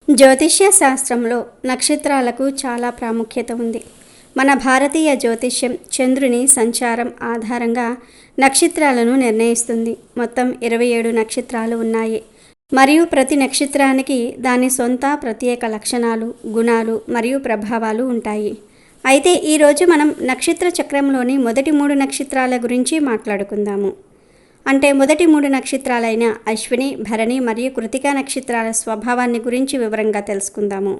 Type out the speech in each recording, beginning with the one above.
జ్యోతిష్య శాస్త్రంలో నక్షత్రాలకు చాలా ప్రాముఖ్యత ఉంది. మన భారతీయ జ్యోతిష్యం చంద్రుని సంచారం ఆధారంగా నక్షత్రాలను నిర్ణయిస్తుంది. మొత్తం 27 నక్షత్రాలు ఉన్నాయి మరియు ప్రతి నక్షత్రానికి దాని సొంత ప్రత్యేక లక్షణాలు, గుణాలు మరియు ప్రభావాలు ఉంటాయి. అయితే ఈరోజు మనం నక్షత్ర చక్రంలోని మొదటి 3 నక్షత్రాల గురించి మాట్లాడుకుందాము. అంటే మొదటి 3 నక్షత్రాలైన అశ్విని, భరణి మరియు కృతిక నక్షత్రాల స్వభావాన్ని గురించి వివరంగా తెలుసుకుందాము.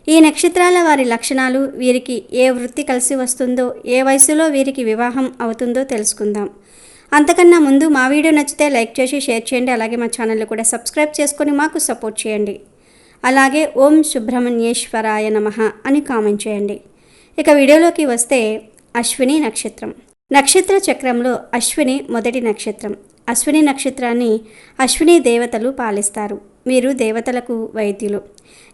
ఈ నక్షత్రాల వారి లక్షణాలు, వీరికి ఏ వృత్తి కలిసి వస్తుందో, ఏ వయసులో వీరికి వివాహం అవుతుందో తెలుసుకుందాం. అంతకన్నా ముందు మా వీడియో నచ్చితే లైక్ చేసి షేర్ చేయండి. అలాగే మా ఛానల్ కూడా సబ్స్క్రైబ్ చేసుకొని మాకు సపోర్ట్ చేయండి. అలాగే ఓం సుబ్రహ్మణ్యేశ్వరాయ నమః అని కామెంట్ చేయండి. ఇక వీడియోలోకి వస్తే అశ్విని నక్షత్రం. నక్షత్ర చక్రంలో అశ్విని మొదటి నక్షత్రం. అశ్విని నక్షత్రాన్ని అశ్విని దేవతలు పాలిస్తారు. వీరు దేవతలకు వైద్యులు.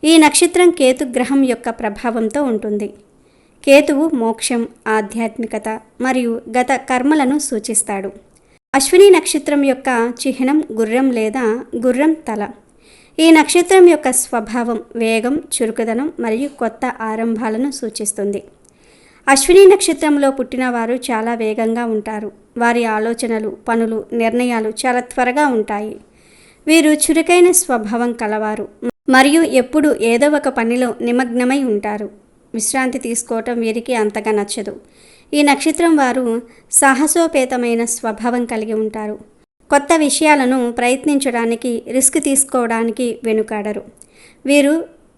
ఈ నక్షత్రం కేతు గ్రహం యొక్క ప్రభావంతో ఉంటుంది. కేతువు మోక్షం, ఆధ్యాత్మికత మరియు గత కర్మలను సూచిస్తాడు. అశ్విని నక్షత్రం యొక్క చిహ్నం గుర్రం లేదా గుర్రం తల. ఈ నక్షత్రం యొక్క స్వభావం వేగం, చురుకుదనం మరియు కొత్త ఆరంభాలను సూచిస్తుంది. అశ్విని నక్షత్రంలో పుట్టిన వారు చాలా వేగంగా ఉంటారు. వారి ఆలోచనలు, పనులు, నిర్ణయాలు చాలా త్వరగా ఉంటాయి. వీరు చురుకైన స్వభావం కలవారు మరియు ఎప్పుడూ ఏదో ఒక పనిలో నిమగ్నమై ఉంటారు. విశ్రాంతి తీసుకోవటం వీరికి అంతగా నచ్చదు. ఈ నక్షత్రం వారు సాహసోపేతమైన స్వభావం కలిగి ఉంటారు. కొత్త విషయాలను ప్రయత్నించడానికి, రిస్క్ తీసుకోవడానికి వెనుకాడరు. వీరు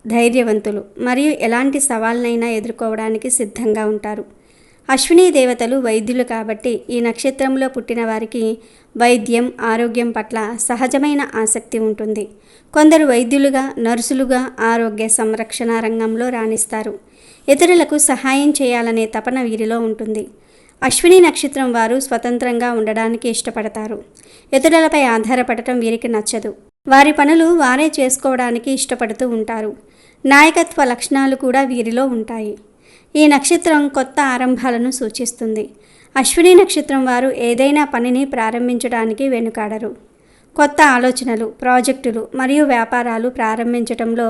ధైర్యవంతులు మరియు ఎలాంటి సవాళ్ళనైనా ఎదుర్కోవడానికి సిద్ధంగా ఉంటారు. అశ్విని దేవతలు వైద్యులు కాబట్టి ఈ నక్షత్రంలో పుట్టిన వారికి వైద్యం, ఆరోగ్యం పట్ల సహజమైన ఆసక్తి ఉంటుంది. కొందరు వైద్యులుగా, నర్సులుగా ఆరోగ్య సంరక్షణ రంగంలో రాణిస్తారు. ఇతరులకు సహాయం చేయాలనే తపన వీరిలో ఉంటుంది. అశ్విని నక్షత్రం వారు స్వతంత్రంగా ఉండడానికి ఇష్టపడతారు. ఇతరులపై ఆధారపడటం వీరికి నచ్చదు. వారి పనులు వారే చేసుకోవడానికి ఇష్టపడుతూ ఉంటారు. నాయకత్వ లక్షణాలు కూడా వీరిలో ఉంటాయి. ఈ నక్షత్రం కొత్త ఆరంభాలను సూచిస్తుంది. అశ్విని నక్షత్రం వారు ఏదైనా పనిని ప్రారంభించడానికి వెనుకాడరు. కొత్త ఆలోచనలు, ప్రాజెక్టులు మరియు వ్యాపారాలు ప్రారంభించడంలో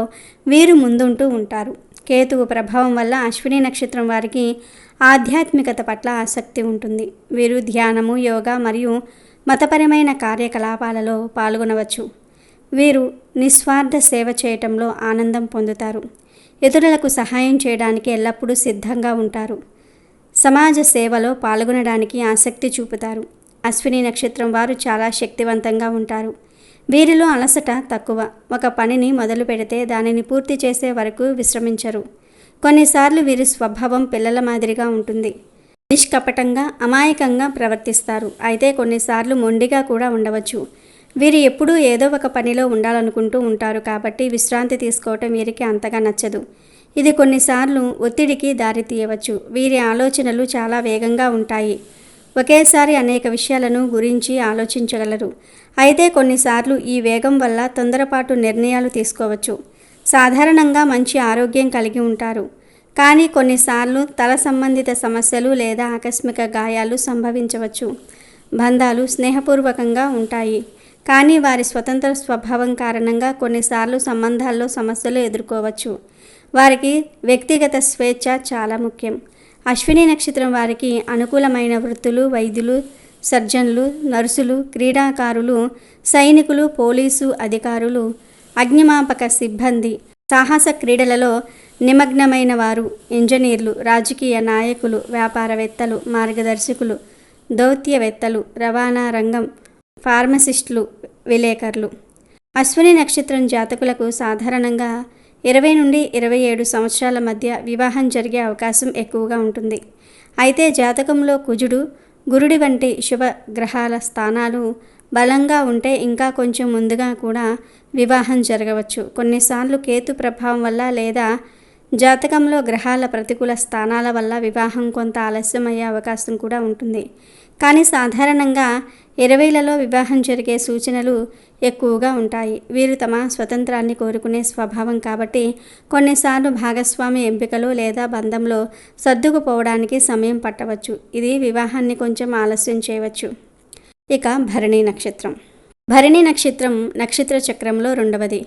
వీరు ముందుంటూ ఉంటారు. కేతువు ప్రభావం వల్ల అశ్విని నక్షత్రం వారికి ఆధ్యాత్మికత పట్ల ఆసక్తి ఉంటుంది. వీరు ధ్యానము, యోగా మరియు మతపరమైన కార్యకలాపాలలో పాల్గొనవచ్చు. వీరు నిస్వార్థ సేవ చేయటంలో ఆనందం పొందుతారు. ఇతరులకు సహాయం చేయడానికి ఎల్లప్పుడూ సిద్ధంగా ఉంటారు. సమాజ సేవలో పాల్గొనడానికి ఆసక్తి చూపుతారు. అశ్విని నక్షత్రం వారు చాలా శక్తివంతంగా ఉంటారు. వీరిలో అలసట తక్కువ. ఒక పనిని మొదలు పెడితే దానిని పూర్తి చేసే వరకు విశ్రమించరు. కొన్నిసార్లు వీరి స్వభావం పిల్లల మాదిరిగా ఉంటుంది. నిష్కపటంగా, అమాయకంగా ప్రవర్తిస్తారు. అయితే కొన్నిసార్లు మొండిగా కూడా ఉండవచ్చు. వీరు ఎప్పుడూ ఏదో ఒక పనిలో ఉండాలనుకుంటూ ఉంటారు కాబట్టి విశ్రాంతి తీసుకోవటం వీరికి అంతగా నచ్చదు. ఇది కొన్నిసార్లు ఒత్తిడికి దారితీయవచ్చు. వీరి ఆలోచనలు చాలా వేగంగా ఉంటాయి. ఒకేసారి అనేక విషయాలను గురించి ఆలోచించగలరు. అయితే కొన్నిసార్లు ఈ వేగం వల్ల తొందరపాటు నిర్ణయాలు తీసుకోవచ్చు. సాధారణంగా మంచి ఆరోగ్యం కలిగి ఉంటారు. కానీ కొన్నిసార్లు తల సంబంధిత సమస్యలు లేదా ఆకస్మిక గాయాలు సంభవించవచ్చు. బంధాలు స్నేహపూర్వకంగా ఉంటాయి. కానీ వారి స్వతంత్ర స్వభావం కారణంగా కొన్నిసార్లు సంబంధాల్లో సమస్యలు ఎదుర్కోవచ్చు. వారికి వ్యక్తిగత స్వేచ్ఛ చాలా ముఖ్యం. అశ్విని నక్షత్రం వారికి అనుకూలమైన వృత్తులు వైద్యులు, సర్జన్లు, నర్సులు, క్రీడాకారులు, సైనికులు, పోలీసు అధికారులు, అగ్నిమాపక సిబ్బంది, సాహస క్రీడలలో నిమగ్నమైన వారు, ఇంజనీర్లు, రాజకీయ నాయకులు, వ్యాపారవేత్తలు, మార్గదర్శకులు, దౌత్యవేత్తలు, రవాణా రంగం, ఫార్మసిస్టులు, విలేకరులు. అశ్విని నక్షత్రం జాతకులకు సాధారణంగా 20 నుండి 27 సంవత్సరాల మధ్య వివాహం జరిగే అవకాశం ఎక్కువగా ఉంటుంది. అయితే జాతకంలో కుజుడు, గురుడి వంటి శుభ గ్రహాల స్థానాలు బలంగా ఉంటే ఇంకా కొంచెం ముందుగా కూడా వివాహం జరగవచ్చు. కొన్నిసార్లు కేతు ప్రభావం వల్ల లేదా జాతకంలో గ్రహాల ప్రతికూల స్థానాల వల్ల వివాహం కొంత ఆలస్యం అయ్యే అవకాశం కూడా ఉంటుంది. కానీ సాధారణంగా 20లలో వివాహం జరిగే సూచనలు ఎక్కువగా ఉంటాయి. వీరు తమ స్వతంత్రాన్ని కోరుకునే స్వభావం కాబట్టి కొన్నిసార్లు భాగస్వామి ఎంపికలో లేదా బంధంలో సర్దుకుపోవడానికి సమయం పట్టవచ్చు. ఇది వివాహాన్ని కొంచెం ఆలస్యం చేయవచ్చు. ఇక భరణి నక్షత్రం. భరణి నక్షత్రం నక్షత్ర చక్రంలో రెండవది.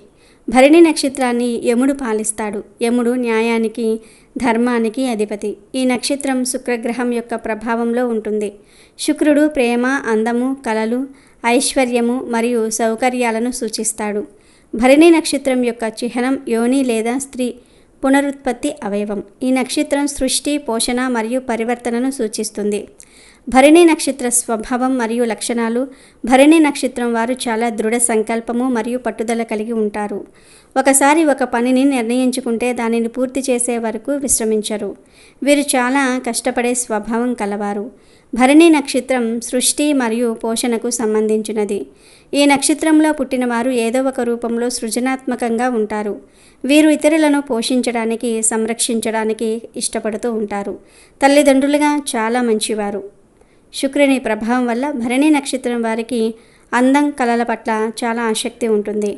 భరణి నక్షత్రాన్ని యముడు పాలిస్తాడు. యముడు న్యాయానికి, ధర్మానికి అధిపతి. ఈ నక్షత్రం శుక్రగ్రహం యొక్క ప్రభావంలో ఉంటుంది. శుక్రుడు ప్రేమ, అందము, కళలు, ఐశ్వర్యము మరియు సౌకర్యాలను సూచిస్తాడు. భరణి నక్షత్రం యొక్క చిహ్నం యోని లేదా స్త్రీ పునరుత్పత్తి అవయవం. ఈ నక్షత్రం సృష్టి, పోషణ మరియు పరివర్తనను సూచిస్తుంది. భరణి నక్షత్ర స్వభావం మరియు లక్షణాలు. భరణి నక్షత్రం వారు చాలా దృఢ సంకల్పము మరియు పట్టుదల కలిగి ఉంటారు. ఒకసారి ఒక పనిని నిర్ణయించుకుంటే దానిని పూర్తి చేసే వరకు విశ్రమించరు. వీరు చాలా కష్టపడే స్వభావం కలవారు. భరణి నక్షత్రం సృష్టి మరియు పోషణకు సంబంధించినది. ఈ నక్షత్రంలో పుట్టిన వారు ఏదో ఒక రూపంలో సృజనాత్మకంగా ఉంటారు. వీరు ఇతరులను పోషించడానికి, సంరక్షించడానికి ఇష్టపడుతూ ఉంటారు. తల్లిదండ్రులుగా చాలా మంచివారు. శుక్రుని ప్రభావం వల్ల భరణి నక్షత్రం వారికి అందం, కళల పట్ల చాలా ఆసక్తి ఉంటుంది.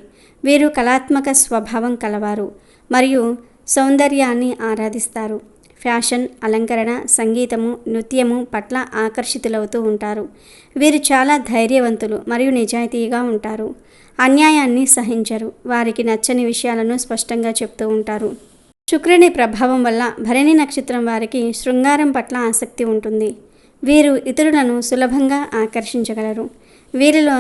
వీరు కళాత్మక స్వభావం కలవారు మరియు సౌందర్యాన్ని ఆరాధిస్తారు. ఫ్యాషన్, అలంకరణ, సంగీతము, నృత్యము పట్ల ఆకర్షితులవుతూ ఉంటారు. వీరు చాలా ధైర్యవంతులు మరియు నిజాయితీగా ఉంటారు. అన్యాయాన్ని సహించరు. వారికి నచ్చని విషయాలను స్పష్టంగా చెప్తూ ఉంటారు. శుక్రుని ప్రభావం వల్ల భరణి నక్షత్రం వారికి శృంగారం పట్ల ఆసక్తి ఉంటుంది. వీరు ఇతరులను సులభంగా ఆకర్షించగలరు. వీరిలో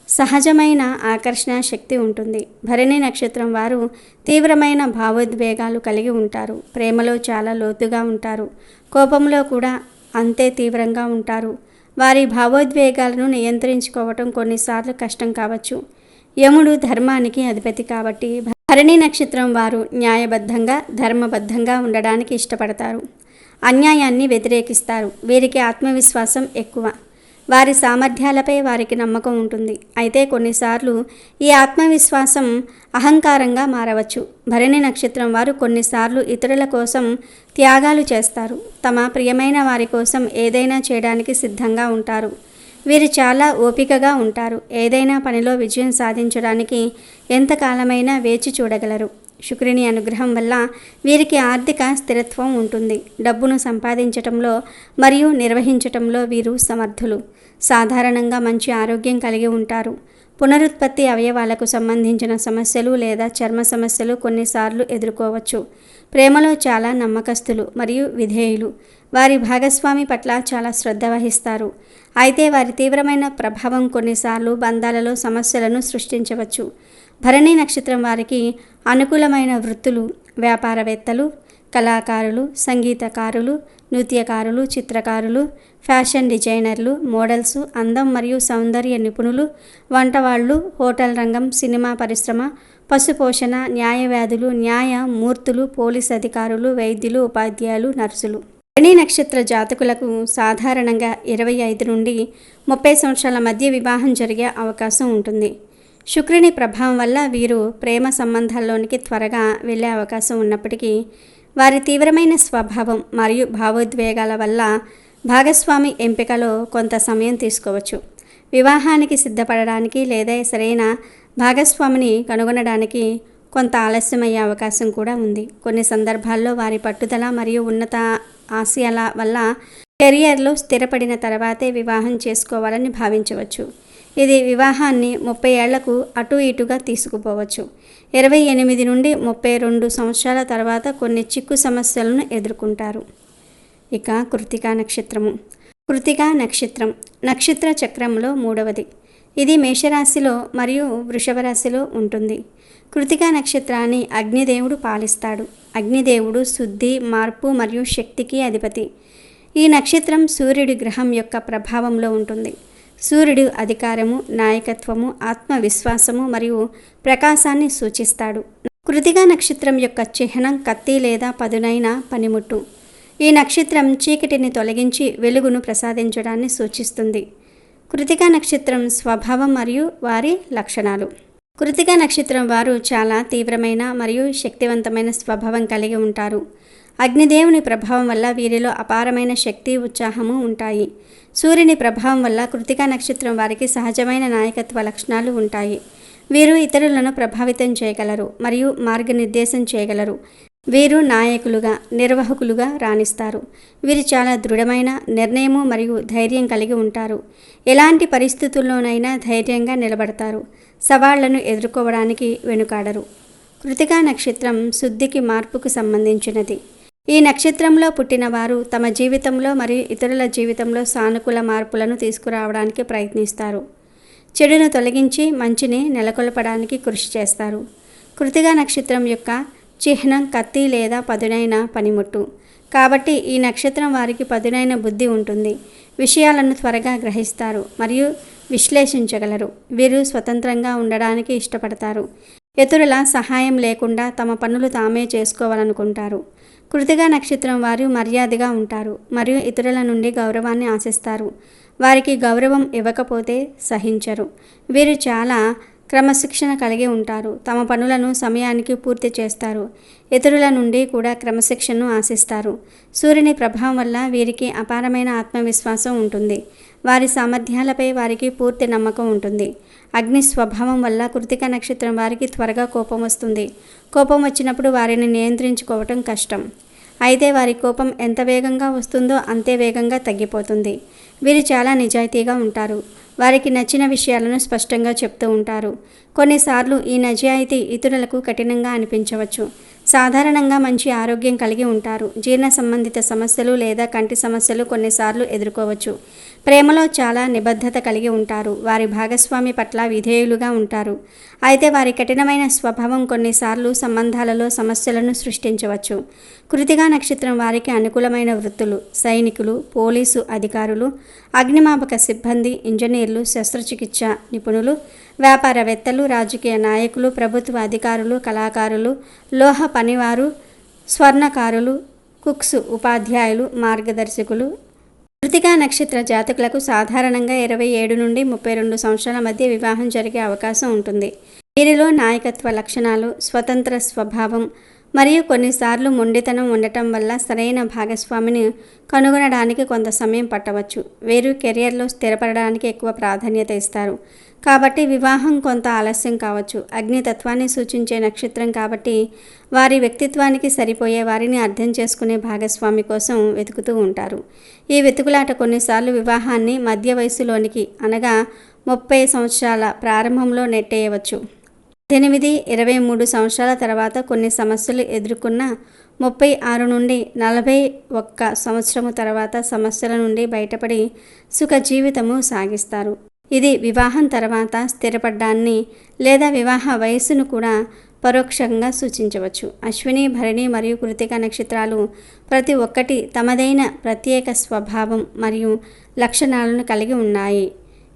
సహజమైన ఆకర్షణ శక్తి ఉంటుంది. భరణి నక్షత్రం వారు తీవ్రమైన భావోద్వేగాలు కలిగి ఉంటారు. ప్రేమలో చాలా లోతుగా ఉంటారు. కోపంలో కూడా అంతే తీవ్రంగా ఉంటారు. వారి భావోద్వేగాలను నియంత్రించుకోవటం కొన్నిసార్లు కష్టం కావచ్చు. యముడు ధర్మానికి అధిపతి కాబట్టి భరణి నక్షత్రం వారు న్యాయబద్ధంగా, ధర్మబద్ధంగా ఉండడానికి ఇష్టపడతారు. అన్యాయాన్ని వ్యతిరేకిస్తారు. వీరికి ఆత్మవిశ్వాసం ఎక్కువ. వారి సామర్థ్యాలపై వారికి నమ్మకం ఉంటుంది. అయితే కొన్నిసార్లు ఈ ఆత్మవిశ్వాసం అహంకారంగా మారవచ్చు. భరణి నక్షత్రం వారు కొన్నిసార్లు ఇతరుల కోసం త్యాగాలు చేస్తారు. తమ ప్రియమైన వారి కోసం ఏదైనా చేయడానికి సిద్ధంగా ఉంటారు. వీరు చాలా ఓపికగా ఉంటారు. ఏదైనా పనిలో విజయం సాధించడానికి ఎంతకాలమైనా వేచి చూడగలరు. శుక్రుని అనుగ్రహం వల్ల వీరికి ఆర్థిక స్థిరత్వం ఉంటుంది. డబ్బును సంపాదించటంలో మరియు నిర్వహించటంలో వీరు సమర్థులు. సాధారణంగా మంచి ఆరోగ్యం కలిగి ఉంటారు. పునరుత్పత్తి అవయవాలకు సంబంధించిన సమస్యలు లేదా చర్మ సమస్యలు కొన్నిసార్లు ఎదుర్కోవచ్చు. ప్రేమలో చాలా నమ్మకస్తులు మరియు విధేయులు. వారి భాగస్వామి పట్ల చాలా శ్రద్ధ వహిస్తారు. అయితే వారి తీవ్రమైన ప్రభావం కొన్నిసార్లు బంధాలలో సమస్యలను సృష్టించవచ్చు. భరణి నక్షత్రం వారికి అనుకూలమైన వృత్తులు వ్యాపారవేత్తలు, కళాకారులు, సంగీతకారులు, నృత్యకారులు, చిత్రకారులు, ఫ్యాషన్ డిజైనర్లు, మోడల్స్, అందం మరియు సౌందర్య నిపుణులు, వంటవాళ్ళు, హోటల్ రంగం, సినిమా పరిశ్రమ, పశుపోషణ, న్యాయవాదులు, న్యాయమూర్తులు, పోలీస్ అధికారులు, వైద్యులు, ఉపాధ్యాయులు, నర్సులు. భరణి నక్షత్ర జాతకులకు సాధారణంగా 25 నుండి 30 సంవత్సరాల మధ్య వివాహం జరిగే అవకాశం ఉంటుంది. శుక్రుని ప్రభావం వల్ల వీరు ప్రేమ సంబంధాల్లోనికి త్వరగా వెళ్ళే అవకాశం ఉన్నప్పటికీ వారి తీవ్రమైన స్వభావం మరియు భావోద్వేగాల వల్ల భాగస్వామి ఎంపికలో కొంత సమయం తీసుకోవచ్చు. వివాహానికి సిద్ధపడడానికి లేదా సరైన భాగస్వామిని కనుగొనడానికి కొంత ఆలస్యమయ్యే అవకాశం కూడా ఉంది. కొన్ని సందర్భాల్లో వారి పట్టుదల మరియు ఉన్నత ఆశయాల వల్ల కెరియర్లో స్థిరపడిన తర్వాతే వివాహం చేసుకోవాలని భావించవచ్చు. ఇది వివాహాన్ని 30 ఏళ్లకు అటు ఇటుగా తీసుకుపోవచ్చు. 28 నుండి 32 సంవత్సరాల తర్వాత కొన్ని చిక్కు సమస్యలను ఎదుర్కొంటారు. ఇక కృత్తికా నక్షత్రము. కృత్తికా నక్షత్రం నక్షత్ర చక్రంలో 3వది. ఇది మేషరాశిలో మరియు వృషభ రాశిలో ఉంటుంది. కృత్తికా నక్షత్రాన్ని అగ్నిదేవుడు పాలిస్తాడు. అగ్నిదేవుడు శుద్ధి, మార్పు మరియు శక్తికి అధిపతి. ఈ నక్షత్రం సూర్యుడి గ్రహం యొక్క ప్రభావంలో ఉంటుంది. సూర్యుడు అధికారము, నాయకత్వము, ఆత్మవిశ్వాసము మరియు ప్రకాశాన్ని సూచిస్తాడు. కృత్తికా నక్షత్రం యొక్క చిహ్నం కత్తి లేదా పదునైన పనిముట్టు. ఈ నక్షత్రం చీకటిని తొలగించి వెలుగును ప్రసాదించడాన్ని సూచిస్తుంది. కృత్తికా నక్షత్రం స్వభావం మరియు వారి లక్షణాలు. కృత్తికా నక్షత్రం వారు చాలా తీవ్రమైన మరియు శక్తివంతమైన స్వభావం కలిగి ఉంటారు. అగ్నిదేవుని ప్రభావం వల్ల వీరిలో అపారమైన శక్తి, ఉత్సాహము ఉంటాయి. సూర్యుని ప్రభావం వల్ల కృత్తికా నక్షత్రం వారికి సహజమైన నాయకత్వ లక్షణాలు ఉంటాయి. వీరు ఇతరులను ప్రభావితం చేయగలరు మరియు మార్గనిర్దేశం చేయగలరు. వీరు నాయకులుగా, నిర్వాహకులుగా రాణిస్తారు. వీరు చాలా దృఢమైన నిర్ణయము మరియు ధైర్యం కలిగి ఉంటారు. ఎలాంటి పరిస్థితుల్లోనైనా ధైర్యంగా నిలబడతారు. సవాళ్లను ఎదుర్కోవడానికి వెనుకాడరు. కృత్తికా నక్షత్రం శుద్ధికి, మార్పుకు సంబంధించినది. ఈ నక్షత్రంలో పుట్టిన వారు తమ జీవితంలో మరియు ఇతరుల జీవితంలో సానుకూల మార్పులను తీసుకురావడానికి ప్రయత్నిస్తారు. చెడును తొలగించి మంచిని నెలకొల్పడానికి కృషి చేస్తారు. కృత్తికా నక్షత్రం యొక్క చిహ్నం కత్తి లేదా పదునైన పనిముట్టు. కాబట్టి ఈ నక్షత్రం వారికి పదునైన బుద్ధి ఉంటుంది. విషయాలను త్వరగా గ్రహిస్తారు మరియు విశ్లేషించగలరు. వీరు స్వతంత్రంగా ఉండడానికి ఇష్టపడతారు. ఇతరుల సహాయం లేకుండా తమ పనులు తామే చేసుకోవాలనుకుంటారు. కృత్తికా నక్షత్రం వారు మర్యాదగా ఉంటారు మరియు ఇతరుల నుండి గౌరవాన్ని ఆశిస్తారు. వారికి గౌరవం ఇవ్వకపోతే సహించరు. వీరు చాలా క్రమశిక్షణ కలిగి ఉంటారు. తమ పనులను సమయానికి పూర్తి చేస్తారు. ఇతరుల నుండి కూడా క్రమశిక్షణను ఆశిస్తారు. సూర్యుని ప్రభావం వల్ల వీరికి అపారమైన ఆత్మవిశ్వాసం ఉంటుంది. వారి సామర్థ్యాలపై వారికి పూర్తి నమ్మకం ఉంటుంది. అగ్ని స్వభావం వల్ల కృత్తికా నక్షత్రం వారికి త్వరగా కోపం వస్తుంది. కోపం వచ్చినప్పుడు వారిని నియంత్రించుకోవటం కష్టం. అయితే వారి కోపం ఎంత వేగంగా వస్తుందో అంతే వేగంగా తగ్గిపోతుంది. వీరు చాలా నిజాయితీగా ఉంటారు. వారికి నచ్చిన విషయాలను స్పష్టంగా చెప్తూ ఉంటారు. కొన్నిసార్లు ఈ నిజాయితీ ఇతరులకు కఠినంగా అనిపించవచ్చు. సాధారణంగా మంచి ఆరోగ్యం కలిగి ఉంటారు. జీర్ణ సంబంధిత సమస్యలు లేదా కంటి సమస్యలు కొన్నిసార్లు ఎదుర్కోవచ్చు. ప్రేమలో చాలా నిబద్ధత కలిగి ఉంటారు. వారి భాగస్వామి పట్ల విధేయులుగా ఉంటారు. అయితే వారి కఠినమైన స్వభావం కొన్నిసార్లు సంబంధాలలో సమస్యలను సృష్టించవచ్చు. కృత్తికా నక్షత్రం వారికి అనుకూలమైన వృత్తులు: సైనికులు, పోలీసు అధికారులు, అగ్నిమాపక సిబ్బంది, ఇంజనీర్లు, శస్త్రచికిత్స నిపుణులు, వ్యాపారవేత్తలు, రాజకీయ నాయకులు, ప్రభుత్వ అధికారులు, కళాకారులు, లోహ పనివారు, స్వర్ణకారులు, కుక్స్, ఉపాధ్యాయులు, మార్గదర్శకులు. కృత్తికా నక్షత్ర జాతకులకు సాధారణంగా 27 నుండి 32 సంవత్సరాల మధ్య వివాహం జరిగే అవకాశం ఉంటుంది. వీరిలో నాయకత్వ లక్షణాలు, స్వతంత్ర స్వభావం మరియు కొన్నిసార్లు మొండితనం ఉండటం వల్ల సరైన భాగస్వామిని కనుగొనడానికి కొంత సమయం పట్టవచ్చు. వీరు కెరియర్లో స్థిరపడడానికి ఎక్కువ ప్రాధాన్యత ఇస్తారు. కాబట్టి వివాహం కొంత ఆలస్యం కావచ్చు. అగ్నితత్వాన్ని సూచించే నక్షత్రం కాబట్టి వారి వ్యక్తిత్వానికి సరిపోయే వారిని అర్థం చేసుకునే భాగస్వామి కోసం వెతుకుతూ ఉంటారు. ఈ వెతుకులాట కొన్నిసార్లు వివాహాన్ని మధ్య వయసులోనికి, అనగా 30 సంవత్సరాల ప్రారంభంలో నెట్టేయవచ్చు. 18-23 సంవత్సరాల తర్వాత కొన్ని సమస్యలు ఎదుర్కొన్న 36 నుండి 41 సంవత్సరము తర్వాత సమస్యల నుండి బయటపడి సుఖ జీవితము సాగిస్తారు. ఇది వివాహం తర్వాత స్థిరపడ్డాన్ని లేదా వివాహ వయస్సును కూడా పరోక్షంగా సూచించవచ్చు. అశ్విని, భరణి మరియు కృత్తికా నక్షత్రాలు ప్రతి ఒక్కటి తమదైన ప్రత్యేక స్వభావం మరియు లక్షణాలను కలిగి ఉన్నాయి.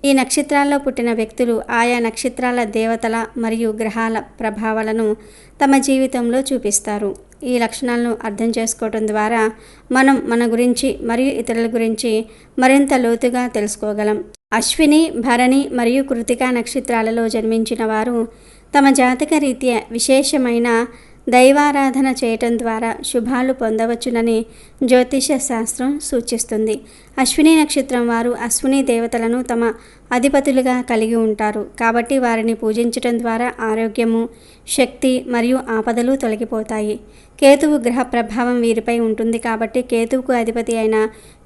ఈ నక్షత్రాల్లో పుట్టిన వ్యక్తులు ఆయా నక్షత్రాల దేవతల మరియు గ్రహాల ప్రభావాలను తమ జీవితంలో చూపిస్తారు. ఈ లక్షణాలను అర్థం చేసుకోవడం ద్వారా మనం మన గురించి మరియు ఇతరుల గురించి మరింత లోతుగా తెలుసుకోగలం. అశ్విని, భరణి మరియు కృత్తికా నక్షత్రాలలో జన్మించిన వారు తమ జాతక రీత్యా విశేషమైన దైవారాధన చేయటం ద్వారా శుభాలు పొందవచ్చునని జ్యోతిష శాస్త్రం సూచిస్తుంది. అశ్విని నక్షత్రం వారు అశ్విని దేవతలను తమ అధిపతులుగా కలిగి ఉంటారు. కాబట్టి వారిని పూజించటం ద్వారా ఆరోగ్యము, శక్తి మరియు ఆపదలు తొలగిపోతాయి. కేతువు గ్రహ ప్రభావం వీరిపై ఉంటుంది కాబట్టి కేతువుకు అధిపతి అయిన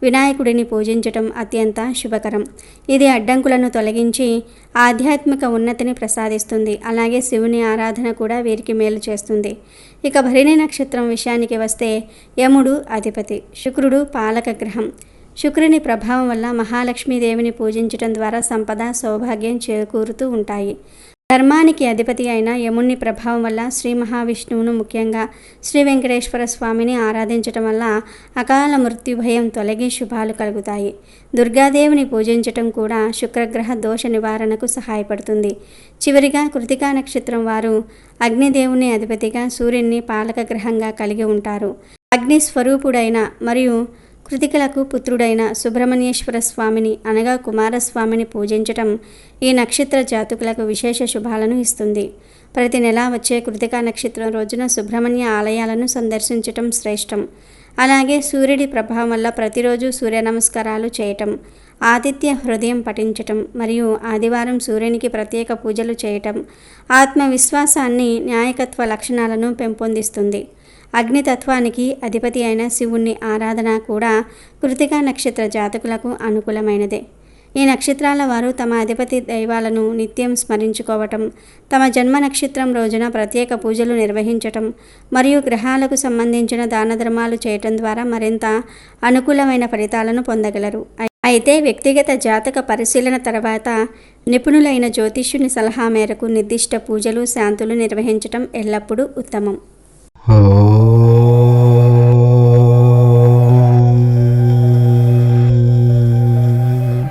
వినాయకుడిని పూజించటం అత్యంత శుభకరం. ఇది అడ్డంకులను తొలగించి ఆధ్యాత్మిక ఉన్నతిని ప్రసాదిస్తుంది. అలాగే శివుని ఆరాధన కూడా వీరికి మేలు చేస్తుంది. ఇక భరణి నక్షత్రం విషయానికి వస్తే యముడు అధిపతి, శుక్రుడు పాలక గ్రహం. శుక్రుని ప్రభావం వల్ల మహాలక్ష్మీదేవిని పూజించటం ద్వారా సంపద, సౌభాగ్యం చేకూరుతూ ఉంటాయి. ధర్మానికి అధిపతి అయిన యముని ప్రభావం వల్ల శ్రీ మహావిష్ణువును, ముఖ్యంగా శ్రీ వెంకటేశ్వర స్వామిని ఆరాధించటం వల్ల అకాల మృత్యుభయం తొలగి శుభాలు కలుగుతాయి. దుర్గాదేవిని పూజించటం కూడా శుక్రగ్రహ దోష నివారణకు సహాయపడుతుంది. చివరిగా కృత్తికా నక్షత్రం వారు అగ్నిదేవుని అధిపతిగా, సూర్యుని పాలక గ్రహంగా కలిగి ఉంటారు. అగ్ని స్వరూపుడైన మరియు కృతికలకు పుత్రుడైన సుబ్రహ్మణ్యేశ్వర స్వామిని అనగా కుమారస్వామిని పూజించటం ఈ నక్షత్ర జాతకులకు విశేష శుభాలను ఇస్తుంది. ప్రతి నెల వచ్చే కృతికా నక్షత్రం రోజున సుబ్రహ్మణ్య ఆలయాలను సందర్శించటం శ్రేష్టం. అలాగే సూర్యుడి ప్రభావం వల్ల ప్రతిరోజు సూర్య నమస్కారాలు చేయటం, ఆదిత్య హృదయం పఠించటం మరియు ఆదివారం సూర్యునికి ప్రత్యేక పూజలు చేయటం ఆత్మవిశ్వాసాన్ని, న్యాయకత్వ లక్షణాలను పెంపొందిస్తుంది. అగ్నితత్వానికి అధిపతి అయిన శివుణ్ణి ఆరాధన కూడా కృతికా నక్షత్ర జాతకులకు అనుకూలమైనదే. ఈ నక్షత్రాల వారు తమ అధిపతి దైవాలను నిత్యం స్మరించుకోవటం, తమ జన్మ నక్షత్రం రోజున ప్రత్యేక పూజలు నిర్వహించటం మరియు గ్రహాలకు సంబంధించిన దాన ధర్మాలు చేయటం ద్వారా మరింత అనుకూలమైన ఫలితాలను పొందగలరు. అయితే వ్యక్తిగత జాతక పరిశీలన తర్వాత నిపుణులైన జ్యోతిష్యుని సలహా మేరకు నిర్దిష్ట పూజలు, శాంతులు నిర్వహించటం ఎల్లప్పుడూ ఉత్తమం.